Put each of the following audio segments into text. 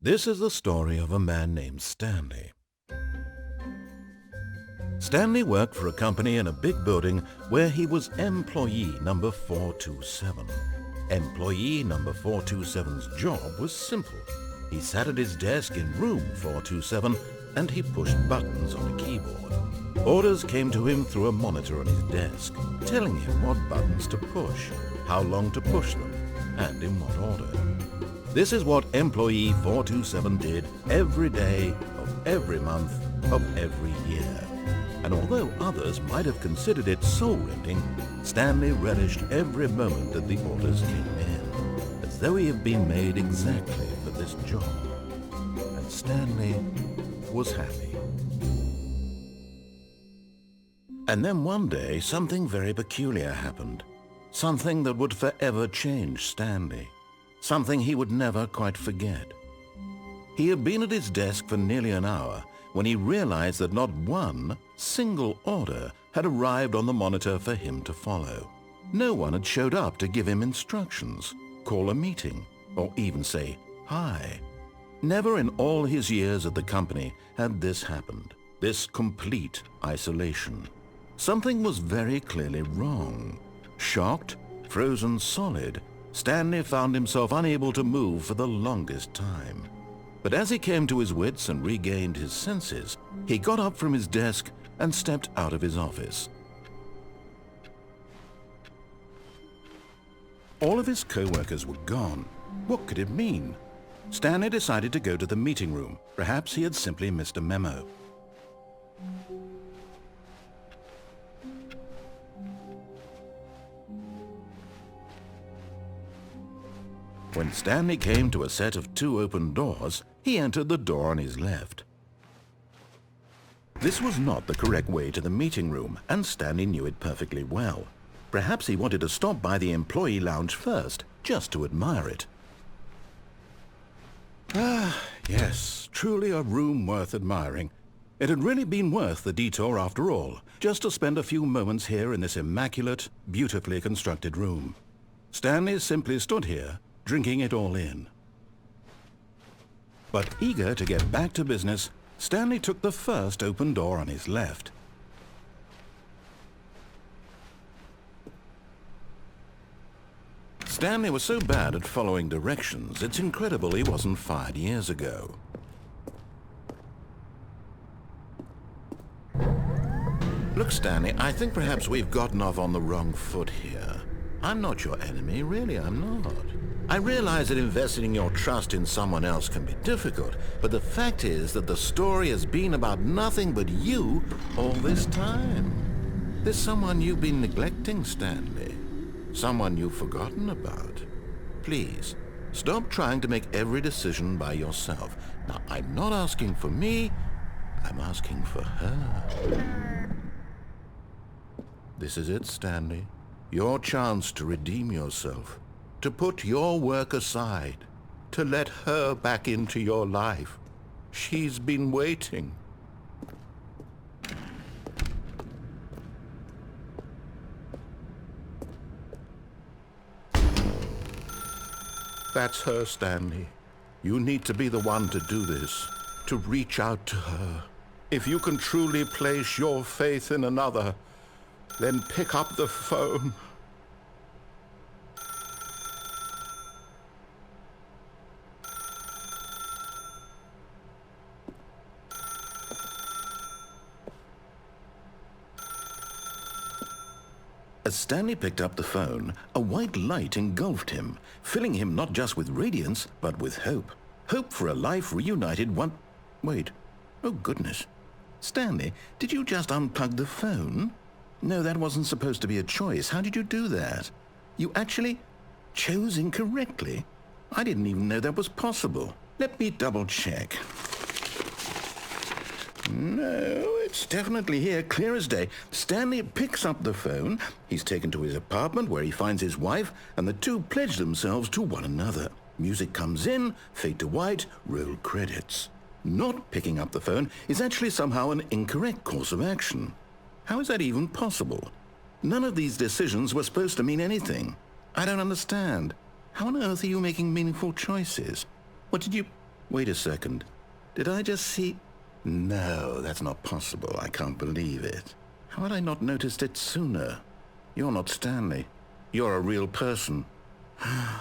This is the story of a man named Stanley. Stanley worked for a company in a big building where he was employee number 427. Employee number 427's job was simple. He sat at his desk in room 427 and he pushed buttons on a keyboard. Orders came to him through a monitor on his desk, telling him what buttons to push, how long to push them, and in what order. This is what employee 427 did every day of every month of every year. And although others might have considered it soul-rending, Stanley relished every moment that the orders came in, as though he had been made exactly for this job. And Stanley was happy. And then one day, something very peculiar happened. Something that would forever change Stanley. Something he would never quite forget. He had been at his desk for nearly an hour when he realized that not one single order had arrived on the monitor for him to follow. No one had showed up to give him instructions, call a meeting, or even say hi. Never in all his years at the company had this happened, this complete isolation. Something was very clearly wrong. Shocked, frozen solid, Stanley found himself unable to move for the longest time. But as he came to his wits and regained his senses, he got up from his desk and stepped out of his office. All of his co-workers were gone. What could it mean? Stanley decided to go to the meeting room. Perhaps he had simply missed a memo. When Stanley came to a set of 2 open doors, he entered the door on his left. This was not the correct way to the meeting room, and Stanley knew it perfectly well. Perhaps he wanted to stop by the employee lounge first, just to admire it. Ah, yes, truly a room worth admiring. It had really been worth the detour after all, just to spend a few moments here in this immaculate, beautifully constructed room. Stanley simply stood here, drinking it all in. But eager to get back to business, Stanley took the first open door on his left. Stanley was so bad at following directions, it's incredible he wasn't fired years ago. Look, Stanley, I think perhaps we've gotten off on the wrong foot here. I'm not your enemy, really, I'm not. I realize that investing your trust in someone else can be difficult, but the fact is that the story has been about nothing but you all this time. There's someone you've been neglecting, Stanley. Someone you've forgotten about. Please, stop trying to make every decision by yourself. Now, I'm not asking for me, I'm asking for her. This is it, Stanley. Your chance to redeem yourself. To put your work aside, to let her back into your life. She's been waiting. That's her, Stanley. You need to be the one to do this, to reach out to her. If you can truly place your faith in another, then pick up the phone. As Stanley picked up the phone, a white light engulfed him, filling him not just with radiance, but with hope. Hope for a life reunited Wait. Oh, goodness. Stanley, did you just unplug the phone? No, that wasn't supposed to be a choice. How did you do that? You actually chose incorrectly. I didn't even know that was possible. Let me double-check. No, it's definitely here, clear as day. Stanley picks up the phone. He's taken to his apartment where he finds his wife, and the two pledge themselves to one another. Music comes in, fade to white, roll credits. Not picking up the phone is actually somehow an incorrect course of action. How is that even possible? None of these decisions were supposed to mean anything. I don't understand. How on earth are you making meaningful choices? What did you... Wait a second. Did I just see... No, that's not possible. I can't believe it. How had I not noticed it sooner? You're not Stanley. You're a real person. I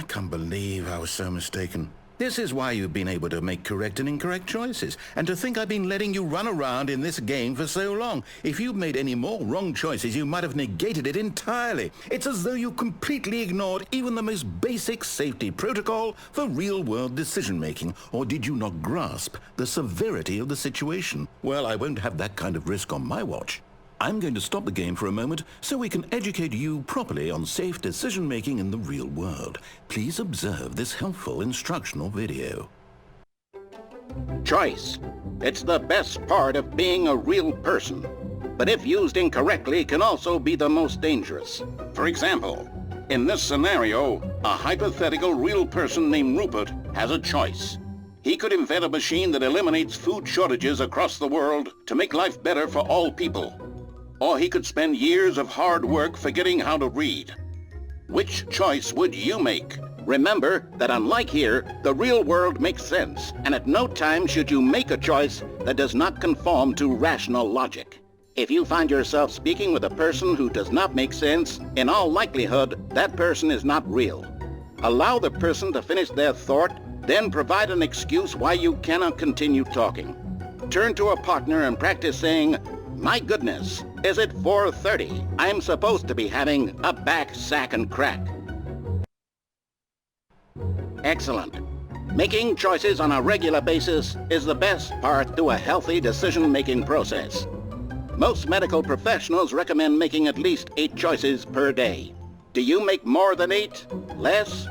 can't believe I was so mistaken. This is why you've been able to make correct and incorrect choices. And to think I've been letting you run around in this game for so long. If you'd made any more wrong choices, you might have negated it entirely. It's as though you completely ignored even the most basic safety protocol for real-world decision-making. Or did you not grasp the severity of the situation? Well, I won't have that kind of risk on my watch. I'm going to stop the game for a moment so we can educate you properly on safe decision-making in the real world. Please observe this helpful instructional video. Choice. It's the best part of being a real person. But if used incorrectly, can also be the most dangerous. For example, in this scenario, a hypothetical real person named Rupert has a choice. He could invent a machine that eliminates food shortages across the world to make life better for all people. Or he could spend years of hard work forgetting how to read. Which choice would you make? Remember that unlike here, the real world makes sense, and at no time should you make a choice that does not conform to rational logic. If you find yourself speaking with a person who does not make sense, in all likelihood, that person is not real. Allow the person to finish their thought, then provide an excuse why you cannot continue talking. Turn to a partner and practice saying, "My goodness, is it 4:30? I'm supposed to be having a back, sack, and crack." Excellent. Making choices on a regular basis is the best part to a healthy decision-making process. Most medical professionals recommend making at least 8 choices per day. Do you make more than 8? Less?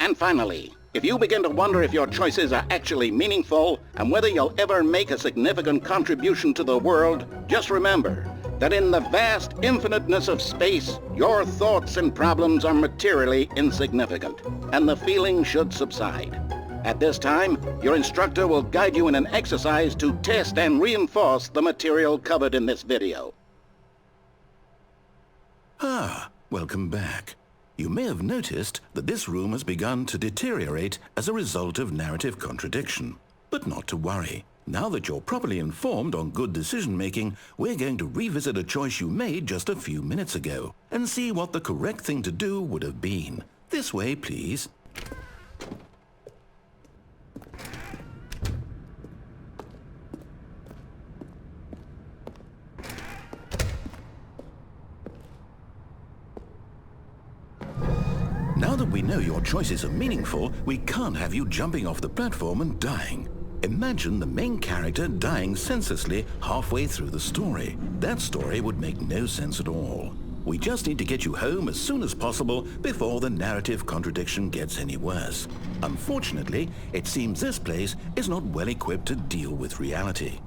And finally, if you begin to wonder if your choices are actually meaningful and whether you'll ever make a significant contribution to the world, just remember that in the vast infiniteness of space, your thoughts and problems are materially insignificant, and the feeling should subside. At this time, your instructor will guide you in an exercise to test and reinforce the material covered in this video. Welcome back. You may have noticed that this room has begun to deteriorate as a result of narrative contradiction. But not to worry. Now that you're properly informed on good decision-making, we're going to revisit a choice you made just a few minutes ago and see what the correct thing to do would have been. This way, please. Now that we know your choices are meaningful, we can't have you jumping off the platform and dying. Imagine the main character dying senselessly halfway through the story. That story would make no sense at all. We just need to get you home as soon as possible before the narrative contradiction gets any worse. Unfortunately, it seems this place is not well equipped to deal with reality.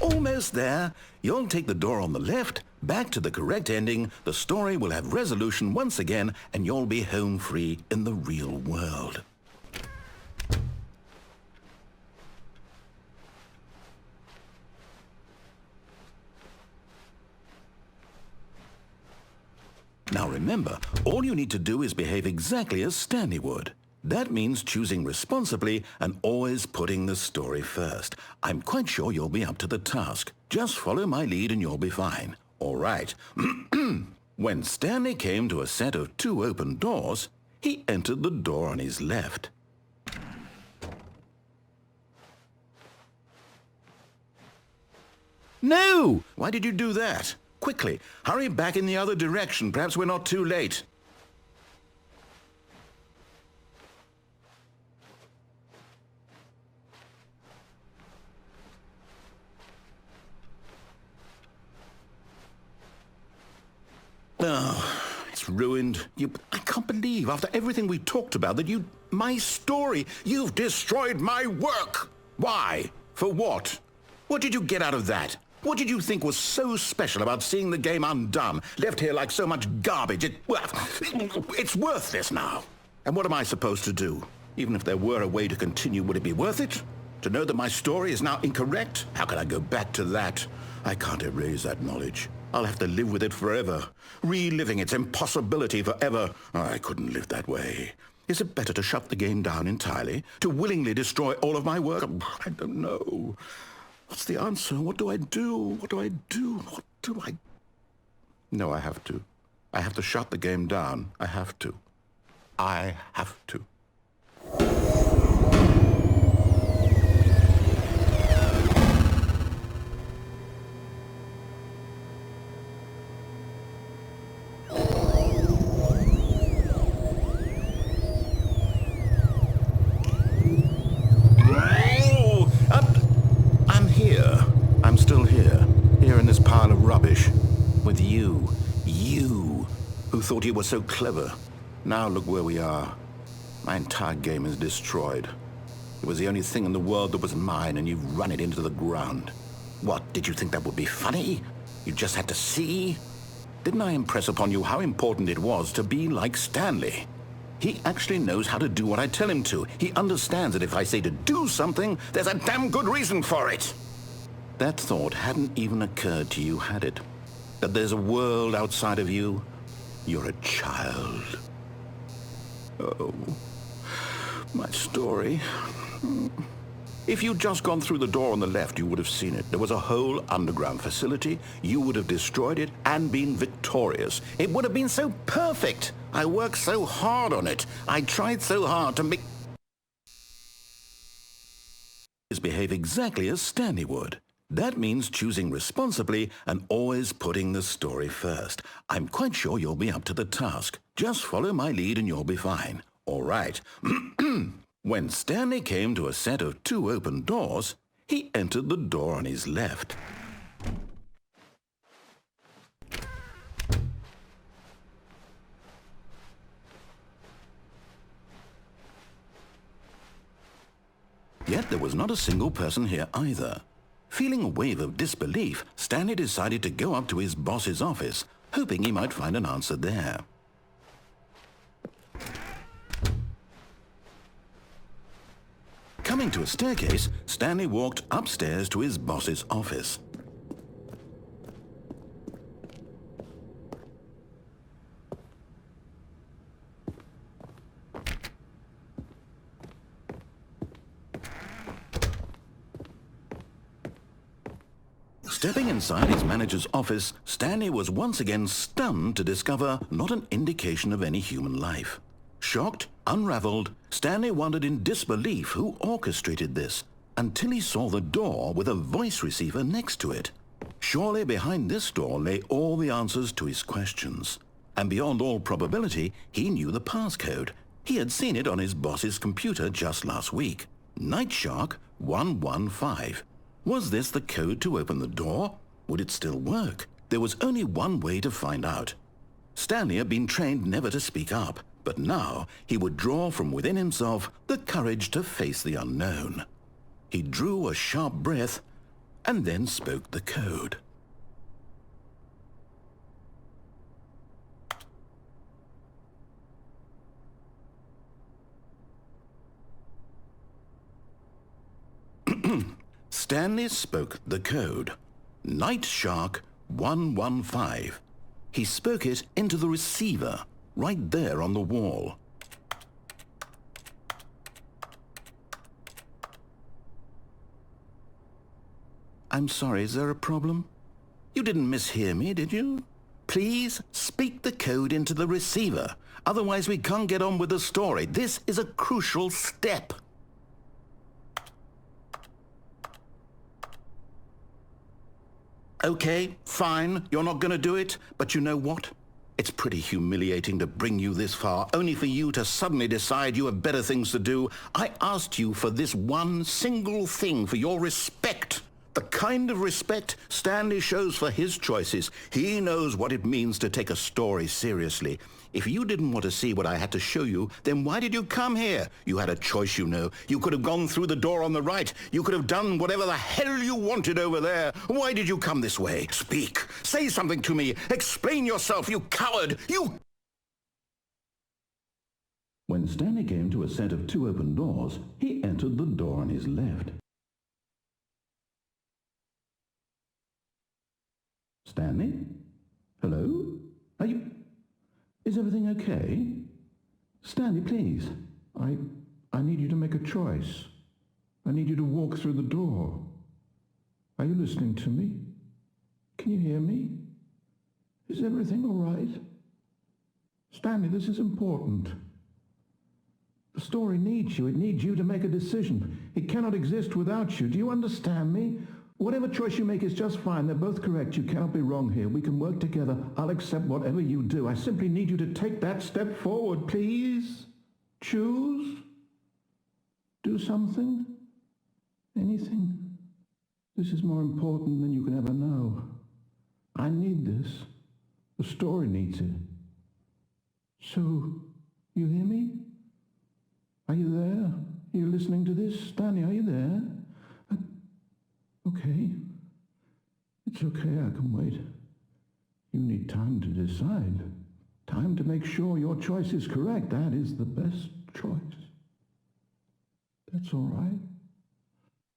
Almost there. You'll take the door on the left, back to the correct ending, the story will have resolution once again, and you'll be home free in the real world. Now remember, all you need to do is behave exactly as Stanley would. That means choosing responsibly and always putting the story first. I'm quite sure you'll be up to the task. Just follow my lead and you'll be fine. All right. When Stanley came to a set of 2 open doors, he entered the door on his left. No! Why did you do that? Quickly, hurry back in the other direction. Perhaps we're not too late. Oh, it's ruined. I can't believe, after everything we talked about, that my story, you've destroyed my work. Why? For what? What did you get out of that? What did you think was so special about seeing the game undone, left here like so much garbage? It's worthless now. And what am I supposed to do? Even if there were a way to continue, would it be worth it? To know that my story is now incorrect? How can I go back to that? I can't erase that knowledge. I'll have to live with it forever, reliving its impossibility forever. I couldn't live that way. Is it better to shut the game down entirely? To willingly destroy all of my work? I don't know. What's the answer? What do I do? What do I do? What do I... No, I have to. I have to shut the game down. I have to. I have to. I'm still here in this pile of rubbish, with you, who thought you were so clever. Now look where we are. My entire game is destroyed. It was the only thing in the world that was mine, and you've run it into the ground. What, did you think that would be funny? You just had to see? Didn't I impress upon you how important it was to be like Stanley? He actually knows how to do what I tell him to. He understands that if I say to do something, there's a damn good reason for it. That thought hadn't even occurred to you, had it? That there's a world outside of you? You're a child. Oh, my story. If you'd just gone through the door on the left, you would have seen it. There was a whole underground facility. You would have destroyed it and been victorious. It would have been so perfect. I worked so hard on it. I tried so hard to make... behave exactly as Stanley would. That means choosing responsibly and always putting the story first. I'm quite sure you'll be up to the task. Just follow my lead and you'll be fine. All right. When Stanley came to a set of 2 open doors, he entered the door on his left. Yet there was not a single person here either. Feeling a wave of disbelief, Stanley decided to go up to his boss's office, hoping he might find an answer there. Coming to a staircase, Stanley walked upstairs to his boss's office. Stepping inside his manager's office, Stanley was once again stunned to discover not an indication of any human life. Shocked, unraveled, Stanley wondered in disbelief who orchestrated this, until he saw the door with a voice receiver next to it. Surely behind this door lay all the answers to his questions. And beyond all probability, he knew the passcode. He had seen it on his boss's computer just last week. 𝓒𝓱𝓸𝓲𝓬𝓮. Was this the code to open the door? Would it still work? There was only one way to find out. Stanley had been trained never to speak up, but now he would draw from within himself the courage to face the unknown. He drew a sharp breath and then spoke the code. Stanley spoke the code. 𝓒𝓱𝓸𝓲𝓬𝓮. He spoke it into the receiver, right there on the wall. I'm sorry, is there a problem? You didn't mishear me, did you? Please speak the code into the receiver. Otherwise we can't get on with the story. This is a crucial step. Okay, fine, you're not going to do it, but you know what? It's pretty humiliating to bring you this far, only for you to suddenly decide you have better things to do. I asked you for this one single thing, for your respect, The kind of respect Stanley shows for his choices. He knows what it means to take a story seriously. If you didn't want to see what I had to show you, then why did you come here? You had a choice, you know. You could have gone through the door on the right. You could have done whatever the hell you wanted over there. Why did you come this way? Speak. Say something to me. Explain yourself, you coward. You... When Stanley came to a set of 2 open doors, he entered the door on his left. Stanley? Hello? Are you... Is everything okay? Stanley, please. I need you to make a choice. I need you to walk through the door. Are you listening to me? Can you hear me? Is everything all right? Stanley, this is important. The story needs you. It needs you to make a decision. It cannot exist without you. Do you understand me? Whatever choice you make is just fine. They're both correct. You cannot be wrong here. We can work together. I'll accept whatever you do. I simply need you to take that step forward, please. Choose. Do something. Anything. This is more important than you can ever know. I need this. The story needs it. So, you hear me? Are you there? Are you listening to this? Stanley, are you there? Okay. It's okay, I can wait. You need time to decide. Time to make sure your choice is correct. That is the best choice. That's all right.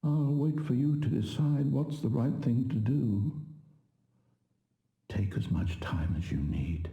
I'll wait for you to decide what's the right thing to do. Take as much time as you need.